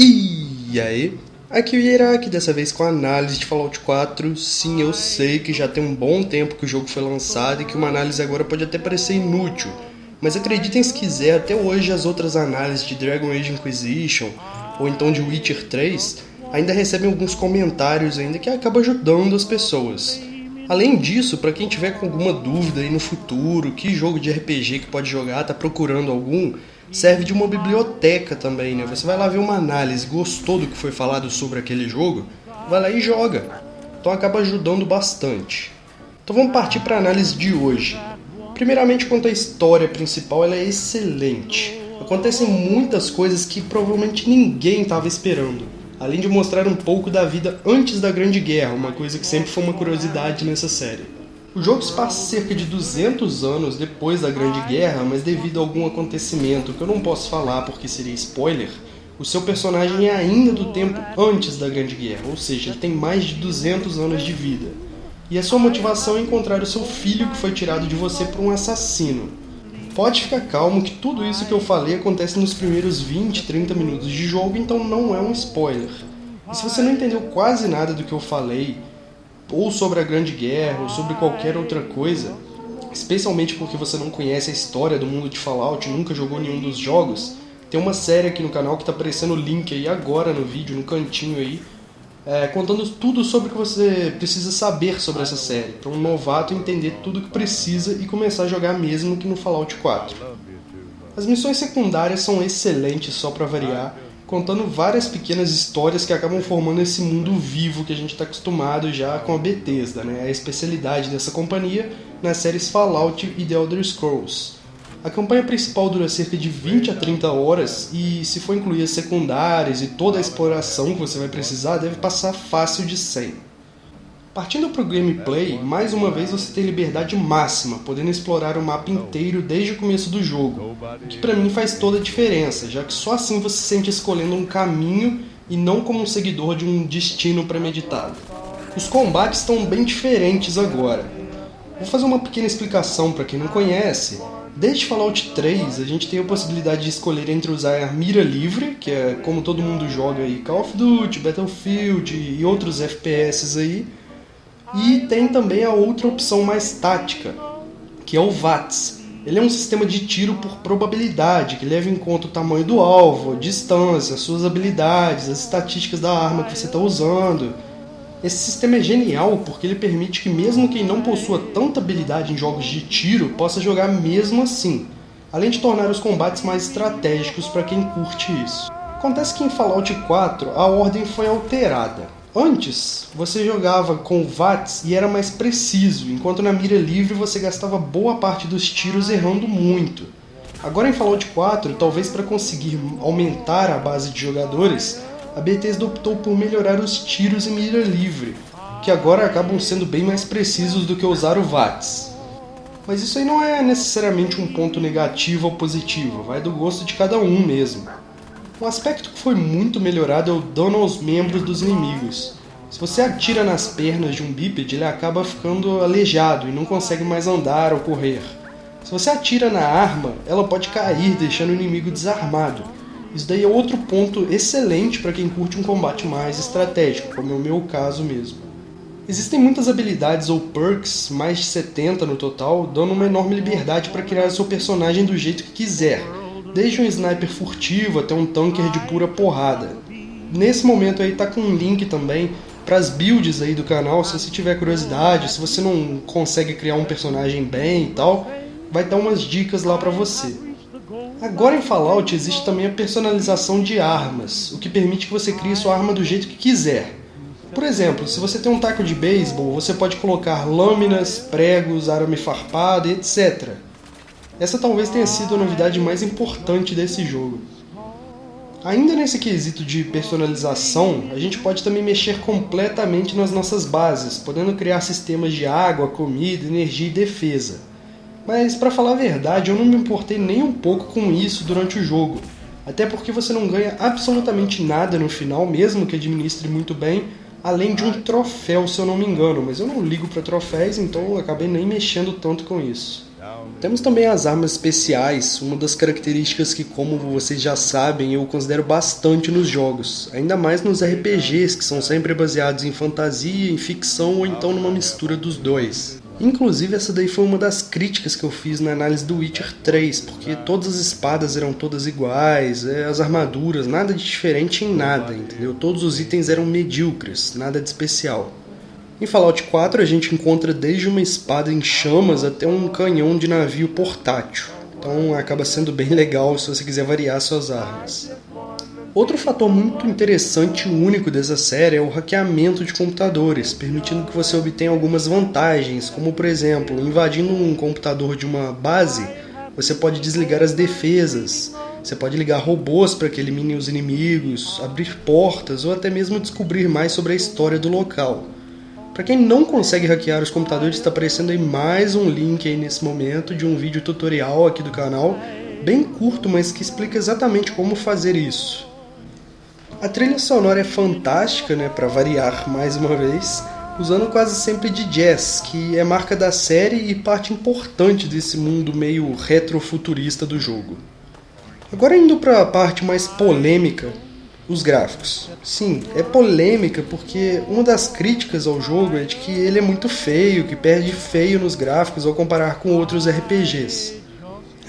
E aí? Aqui o Iraque, dessa vez com a análise de Fallout 4. Sim, eu sei que já tem um bom tempo que o jogo foi lançado e que uma análise agora pode até parecer inútil, mas acreditem se quiser, até hoje as outras análises de Dragon Age Inquisition ou então de Witcher 3 ainda recebem alguns comentários ainda que acabam ajudando as pessoas. Além disso, para quem tiver com alguma dúvida aí no futuro, que jogo de RPG que pode jogar, tá procurando algum, serve de uma biblioteca também, né? Você vai lá ver uma análise, gostou do que foi falado sobre aquele jogo, vai lá e joga. Então acaba ajudando bastante. Então vamos partir para a análise de hoje. Primeiramente, quanto à história principal, ela é excelente. Acontecem muitas coisas que provavelmente ninguém estava esperando, além de mostrar um pouco da vida antes da Grande Guerra, uma coisa que sempre foi uma curiosidade nessa série. O jogo se passa cerca de 200 anos depois da Grande Guerra, mas devido a algum acontecimento que eu não posso falar porque seria spoiler, o seu personagem é ainda do tempo antes da Grande Guerra, ou seja, ele tem mais de 200 anos de vida. E a sua motivação é encontrar o seu filho que foi tirado de você por um assassino. Pode ficar calmo que tudo isso que eu falei acontece nos primeiros 20, 30 minutos de jogo, então não é um spoiler. E se você não entendeu quase nada do que eu falei, ou sobre a Grande Guerra, ou sobre qualquer outra coisa, especialmente porque você não conhece a história do mundo de Fallout, nunca jogou nenhum dos jogos, tem uma série aqui no canal que está aparecendo o link aí agora no vídeo, no cantinho aí, contando tudo sobre o que você precisa saber sobre essa série, para um novato entender tudo o que precisa e começar a jogar mesmo que no Fallout 4. As missões secundárias são excelentes, só para variar, contando várias pequenas histórias que acabam formando esse mundo vivo que a gente está acostumado já com a Bethesda, né? A especialidade dessa companhia nas séries Fallout e The Elder Scrolls. A campanha principal dura cerca de 20 a 30 horas e, se for incluir as secundárias e toda a exploração que você vai precisar, deve passar fácil de 100. Partindo para o gameplay, mais uma vez você tem liberdade máxima, podendo explorar o mapa inteiro desde o começo do jogo, o que para mim faz toda a diferença, já que só assim você se sente escolhendo um caminho e não como um seguidor de um destino premeditado. Os combates estão bem diferentes agora. Vou fazer uma pequena explicação para quem não conhece. Desde Fallout 3, a gente tem a possibilidade de escolher entre usar a mira livre, que é como todo mundo joga aí, Call of Duty, Battlefield e outros FPS aí, e tem também a outra opção mais tática, que é o VATS. Ele é um sistema de tiro por probabilidade, que leva em conta o tamanho do alvo, a distância, as suas habilidades, as estatísticas da arma que você está usando. Esse sistema é genial porque ele permite que mesmo quem não possua tanta habilidade em jogos de tiro possa jogar mesmo assim, além de tornar os combates mais estratégicos para quem curte isso. Acontece que em Fallout 4 a ordem foi alterada. Antes, você jogava com o VATS e era mais preciso, enquanto na mira livre você gastava boa parte dos tiros errando muito. Agora em Fallout 4, talvez para conseguir aumentar a base de jogadores, a Bethesda optou por melhorar os tiros em mira livre, que agora acabam sendo bem mais precisos do que usar o VATS. Mas isso aí não é necessariamente um ponto negativo ou positivo, vai do gosto de cada um mesmo. Um aspecto que foi muito melhorado é o dano aos membros dos inimigos. Se você atira nas pernas de um bípede, ele acaba ficando aleijado e não consegue mais andar ou correr. Se você atira na arma, ela pode cair, deixando o inimigo desarmado. Isso daí é outro ponto excelente para quem curte um combate mais estratégico, como é o meu caso mesmo. Existem muitas habilidades ou perks, mais de 70 no total, dando uma enorme liberdade para criar seu personagem do jeito que quiser, desde um sniper furtivo até um tanker de pura porrada. Nesse momento aí tá com um link também para as builds aí do canal, se você tiver curiosidade, se você não consegue criar um personagem bem e tal, vai dar umas dicas lá para você. Agora em Fallout existe também a personalização de armas, o que permite que você crie sua arma do jeito que quiser. Por exemplo, se você tem um taco de beisebol, você pode colocar lâminas, pregos, arame farpado, etc. Essa talvez tenha sido a novidade mais importante desse jogo. Ainda nesse quesito de personalização, a gente pode também mexer completamente nas nossas bases, podendo criar sistemas de água, comida, energia e defesa. Mas, para falar a verdade, eu não me importei nem um pouco com isso durante o jogo. Até porque você não ganha absolutamente nada no final, mesmo que administre muito bem, além de um troféu, se eu não me engano. Mas eu não ligo para troféus, então eu acabei nem mexendo tanto com isso. Temos também as armas especiais, uma das características que, como vocês já sabem, eu considero bastante nos jogos, ainda mais nos RPGs, que são sempre baseados em fantasia, em ficção ou então numa mistura dos dois. Inclusive essa daí foi uma das críticas que eu fiz na análise do Witcher 3, porque todas as espadas eram todas iguais, as armaduras, nada de diferente em nada, entendeu? Todos os itens eram medíocres, nada de especial. Em Fallout 4 a gente encontra desde uma espada em chamas até um canhão de navio portátil, então acaba sendo bem legal se você quiser variar suas armas. Outro fator muito interessante e único dessa série é o hackeamento de computadores, permitindo que você obtenha algumas vantagens, como por exemplo, invadindo um computador de uma base, você pode desligar as defesas, você pode ligar robôs para que eliminem os inimigos, abrir portas ou até mesmo descobrir mais sobre a história do local. Para quem não consegue hackear os computadores, está aparecendo aí mais um link aí nesse momento de um vídeo tutorial aqui do canal, bem curto, mas que explica exatamente como fazer isso. A trilha sonora é fantástica, né, para variar mais uma vez, usando quase sempre de jazz, que é marca da série e parte importante desse mundo meio retrofuturista do jogo. Agora indo para a parte mais polêmica, os gráficos. Sim, é polêmica porque uma das críticas ao jogo é de que ele é muito feio, que perde feio nos gráficos ao comparar com outros RPGs.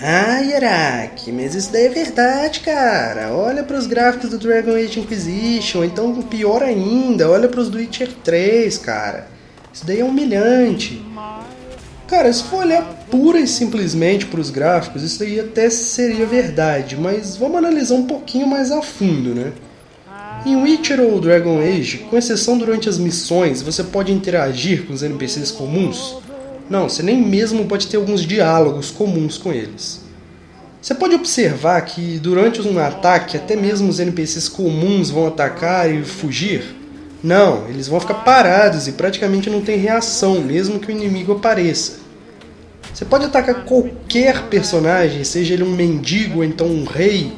Ah, Yarack, mas isso daí é verdade, cara. Olha para os gráficos do Dragon Age Inquisition, então pior ainda, olha para os do Witcher 3, cara. Isso daí é humilhante. Cara, se for olhar pura e simplesmente para os gráficos, isso daí até seria verdade, mas vamos analisar um pouquinho mais a fundo, né? Em Witcher ou Dragon Age, com exceção durante as missões, você pode interagir com os NPCs comuns? Não, você nem mesmo pode ter alguns diálogos comuns com eles. Você pode observar que durante um ataque, até mesmo os NPCs comuns vão atacar e fugir? Não, eles vão ficar parados e praticamente não tem reação, mesmo que o inimigo apareça. Você pode atacar qualquer personagem, seja ele um mendigo ou então um rei?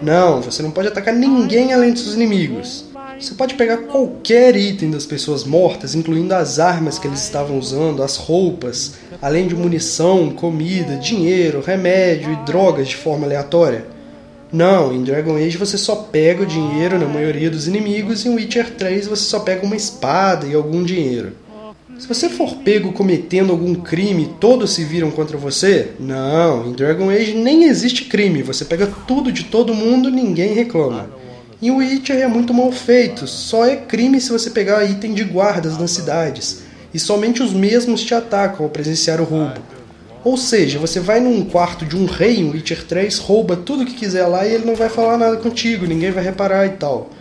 Não, você não pode atacar ninguém além dos seus inimigos. Você pode pegar qualquer item das pessoas mortas, incluindo as armas que eles estavam usando, as roupas, além de munição, comida, dinheiro, remédio e drogas de forma aleatória. Não, em Dragon Age você só pega o dinheiro na maioria dos inimigos e em Witcher 3 você só pega uma espada e algum dinheiro. Se você for pego cometendo algum crime, todos se viram contra você? Não, em Dragon Age nem existe crime, você pega tudo de todo mundo e ninguém reclama. Em Witcher é muito mal feito, só é crime se você pegar item de guardas nas cidades, e somente os mesmos te atacam ao presenciar o roubo. Ou seja, você vai num quarto de um rei em Witcher 3, rouba tudo que quiser lá e ele não vai falar nada contigo, ninguém vai reparar e tal.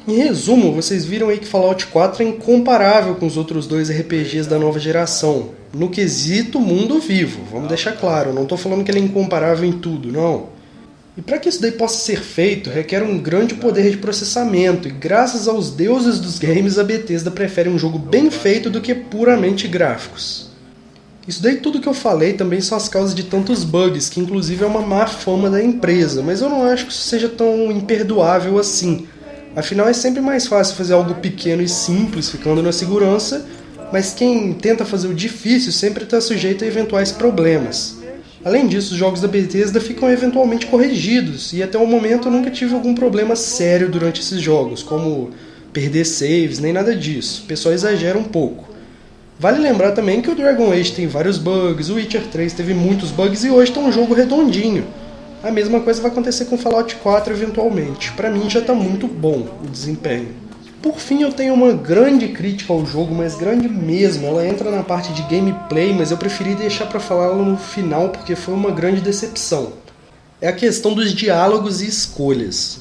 Em resumo, vocês viram aí que Fallout 4 é incomparável com os outros dois RPGs da nova geração, no quesito mundo vivo, vamos deixar claro, eu não estou falando que ele é incomparável em tudo, não. E para que isso daí possa ser feito, requer um grande poder de processamento, e graças aos deuses dos games, a Bethesda prefere um jogo bem feito do que puramente gráficos. Isso daí tudo que eu falei também são as causas de tantos bugs, que inclusive é uma má fama da empresa, mas eu não acho que isso seja tão imperdoável assim. Afinal, é sempre mais fácil fazer algo pequeno e simples, ficando na segurança, mas quem tenta fazer o difícil sempre está sujeito a eventuais problemas. Além disso, os jogos da Bethesda ficam eventualmente corrigidos, e até o momento eu nunca tive algum problema sério durante esses jogos, como perder saves, nem nada disso. O pessoal exagera um pouco. Vale lembrar também que o Dragon Age tem vários bugs, o Witcher 3 teve muitos bugs e hoje está um jogo redondinho. A mesma coisa vai acontecer com Fallout 4 eventualmente. Pra mim já tá muito bom o desempenho. Por fim, eu tenho uma grande crítica ao jogo, mas grande mesmo. Ela entra na parte de gameplay, mas eu preferi deixar pra falar ela no final porque foi uma grande decepção. É a questão dos diálogos e escolhas.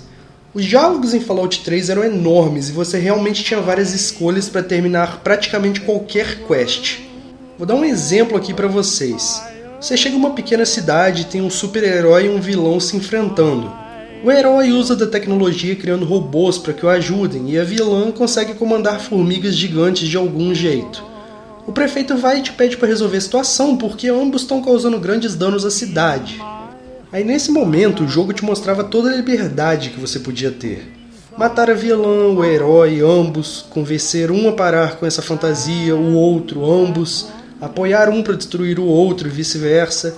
Os diálogos em Fallout 3 eram enormes e você realmente tinha várias escolhas para terminar praticamente qualquer quest. Vou dar um exemplo aqui pra vocês. Você chega em uma pequena cidade e tem um super-herói e um vilão se enfrentando. O herói usa da tecnologia criando robôs para que o ajudem, e a vilã consegue comandar formigas gigantes de algum jeito. O prefeito vai e te pede para resolver a situação, porque ambos estão causando grandes danos à cidade. Aí nesse momento o jogo te mostrava toda a liberdade que você podia ter. Matar a vilã, o herói, ambos, convencer um a parar com essa fantasia, o outro, ambos. apoiar um para destruir o outro e vice-versa.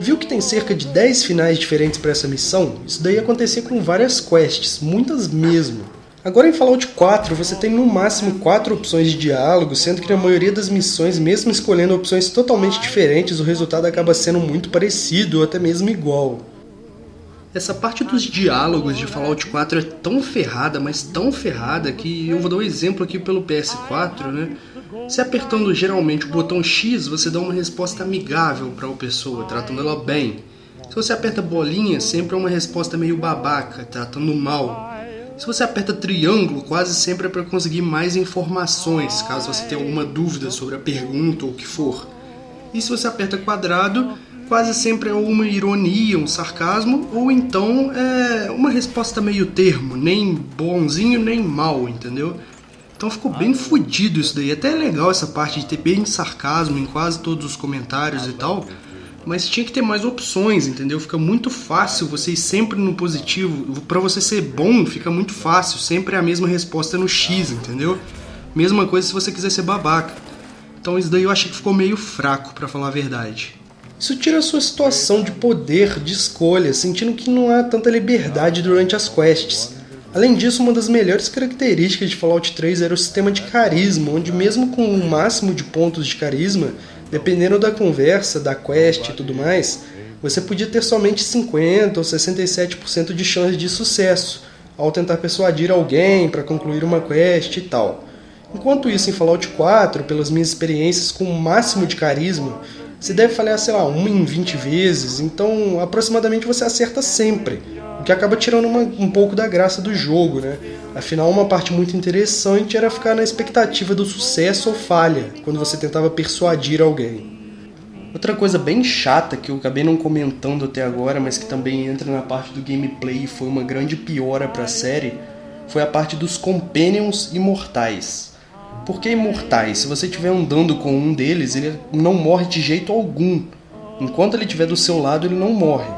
Viu que tem cerca de 10 finais diferentes para essa missão? Isso daí acontecia com várias quests, muitas mesmo. Agora em Fallout 4 você tem no máximo 4 opções de diálogo, sendo que na maioria das missões, mesmo escolhendo opções totalmente diferentes, o resultado acaba sendo muito parecido ou até mesmo igual. Essa parte dos diálogos de Fallout 4 é tão ferrada, mas tão ferrada, que eu vou dar um exemplo aqui pelo PS4, né? Se apertando geralmente o botão X, você dá uma resposta amigável para a pessoa, tratando ela bem. Se você aperta bolinha, sempre é uma resposta meio babaca, tratando mal. Se você aperta triângulo, quase sempre é para conseguir mais informações, caso você tenha alguma dúvida sobre a pergunta ou o que for. E se você aperta quadrado, quase sempre é uma ironia, um sarcasmo, ou então é uma resposta meio termo, nem bonzinho nem mal, entendeu? Então ficou bem fodido isso daí. Até é legal essa parte de ter bem sarcasmo em quase todos os comentários e tal, mas tinha que ter mais opções, entendeu? Fica muito fácil você ir sempre no positivo. Pra você ser bom, fica muito fácil. Sempre é a mesma resposta no X, entendeu? Mesma coisa se você quiser ser babaca. Então isso daí eu achei que ficou meio fraco, pra falar a verdade. Isso tira a sua situação de poder, de escolha, sentindo que não há tanta liberdade durante as quests. Além disso, uma das melhores características de Fallout 3 era o sistema de carisma, onde mesmo com o máximo de pontos de carisma, dependendo da conversa, da quest e tudo mais, você podia ter somente 50% ou 67% de chance de sucesso, ao tentar persuadir alguém para concluir uma quest e tal. Enquanto isso, em Fallout 4, pelas minhas experiências com o máximo de carisma, você deve falhar, sei lá, 1 em 20 vezes, então aproximadamente você acerta sempre, o que acaba tirando um pouco da graça do jogo, né? Afinal, uma parte muito interessante era ficar na expectativa do sucesso ou falha, quando você tentava persuadir alguém. Outra coisa bem chata que eu acabei não comentando até agora, mas que também entra na parte do gameplay e foi uma grande piora para a série, foi a parte dos Companions imortais. Por que imortais? Se você estiver andando com um deles, ele não morre de jeito algum. Enquanto ele estiver do seu lado, ele não morre.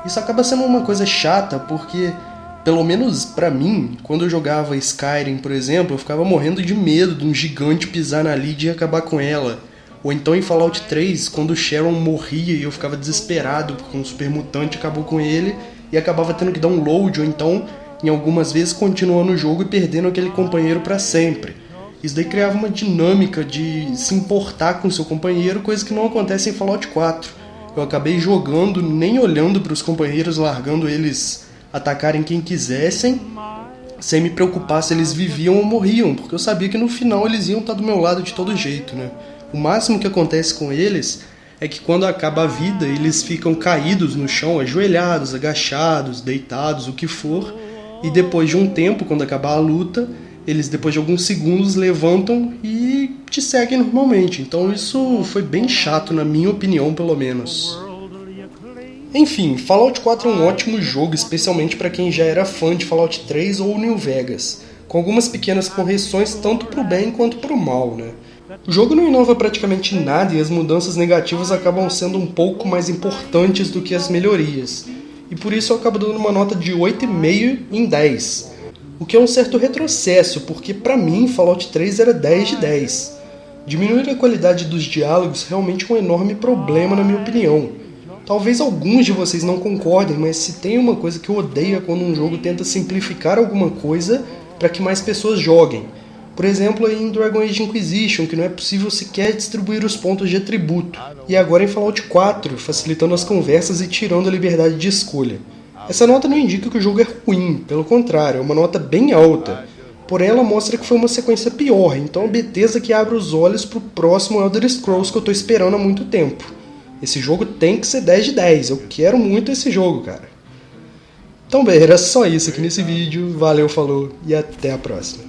Isso acaba sendo uma coisa chata, porque, pelo menos pra mim, quando eu jogava Skyrim, por exemplo, eu ficava morrendo de medo de um gigante pisar na Lydia e acabar com ela. Ou então em Fallout 3, quando o Sharon morria e eu ficava desesperado porque um super mutante acabou com ele e acabava tendo que dar um load, ou então, em algumas vezes, continuando o jogo e perdendo aquele companheiro pra sempre. Isso daí criava uma dinâmica de se importar com seu companheiro, coisa que não acontece em Fallout 4. Eu acabei jogando, nem olhando para os companheiros, largando eles atacarem quem quisessem, sem me preocupar se eles viviam ou morriam, porque eu sabia que no final eles iam estar do meu lado de todo jeito, né? O máximo que acontece com eles é que quando acaba a vida, eles ficam caídos no chão, ajoelhados, agachados, deitados, o que for, e depois de um tempo, quando acabar a luta, eles depois de alguns segundos levantam e te seguem normalmente. Então isso foi bem chato, na minha opinião, pelo menos. Enfim, Fallout 4 é um ótimo jogo, especialmente para quem já era fã de Fallout 3 ou New Vegas, com algumas pequenas correções tanto pro bem quanto pro mal, né? O jogo não inova praticamente nada e as mudanças negativas acabam sendo um pouco mais importantes do que as melhorias. E por isso eu acabo dando uma nota de 8,5 em 10. O que é um certo retrocesso, porque pra mim Fallout 3 era 10 de 10. Diminuir a qualidade dos diálogos realmente é um enorme problema na minha opinião. Talvez alguns de vocês não concordem, mas se tem uma coisa que eu odeio é quando um jogo tenta simplificar alguma coisa para que mais pessoas joguem. Por exemplo, em Dragon Age Inquisition, que não é possível sequer distribuir os pontos de atributo. E agora em Fallout 4, facilitando as conversas e tirando a liberdade de escolha. Essa nota não indica que o jogo é ruim, pelo contrário, é uma nota bem alta. Porém, ela mostra que foi uma sequência pior, então é Bethesda que abre os olhos pro próximo Elder Scrolls que eu tô esperando há muito tempo. Esse jogo tem que ser 10 de 10, eu quero muito esse jogo, cara. Então bem, era só isso aqui nesse vídeo, valeu, falou e até a próxima.